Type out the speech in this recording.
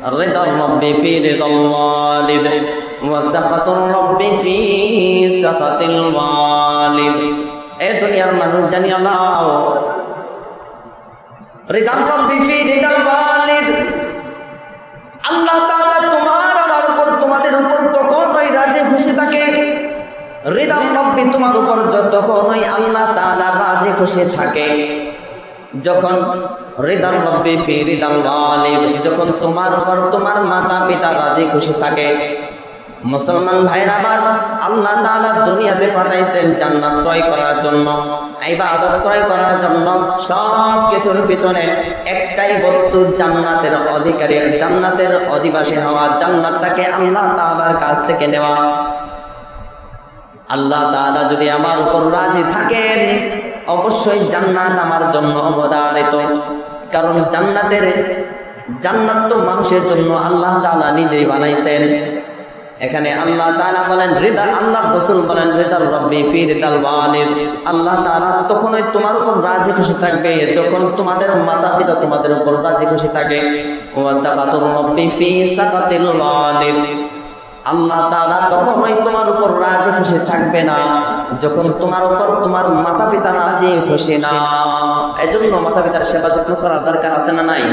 Rather রব্বি ফি রিদাল ওয়ালিদ ওয়া সাখাতুর রব্বি ফি সাখাতিল ওয়ালিদ। এই দুনিয়ার মানুষ জানিয়া নাও, রিদার রব্বি ফি রিদাল ওয়ালিদ, আল্লাহ তাআলা তোমার আমার উপর, তোমাদের উপর তখনই রাজি খুশি থাকে। রিদার রব্বি তোমার উপর যতক্ষণই আল্লাহ তাআলা রাজি খুশি থাকে, যখন রিদার রব্বি ফি রিদাল ওয়ালিদ, যখন তোমার উপর তোমার মাতা পিতা রাজি খুশি থাকে। মুসলমান ভাইরা আমার, আল্লাহ তাআলা দুনিয়াতে পাঠাইছেন জান্নাত ক্রয় করার জন্য, ইবাদত ক্রয় করার জন্য। সব কিছুর পিছনে একটাই বস্তু, জান্নাতের অধিকারী, জান্নাতের অধিবাসী হওয়া, জান্নাতটাকে আল্লাহ তাআলার কাছ থেকে নেওয়া। আল্লাহ তাআলা যদি আমার উপর রাজি থাকেন, অবশ্যই জান্নাত আমার জন্য অবধারিত। কারণ জান্নাত তো মানুষের জন্য আল্লাহ তাআলা নিজেই বানাইছেন। এখানে আল্লাহ তাআলা বলেন আল্লাহ রাসূল বলেন রিদার রব্বি ফি রিদাল ওয়ালিদ, আল্লাহ তাআলা তখনই তোমার উপর রাজি খুশি থাকবে যখন তোমাদের মাতা পিতা তোমাদের উপর রাজি খুশি থাকে। ওয়া সাখাতুর রব্বি ফি সাখাতিল ওয়ালিদ, আল্লাহ তাআলা তখনই তোমার উপর রাজি খুশি থাকবে না যখন তোমার উপর তোমার মাতা পিতা রাজি খুশি না। এজন্য মাতা পিতার সেবা যত্ন করার দরকার আছে না নাই?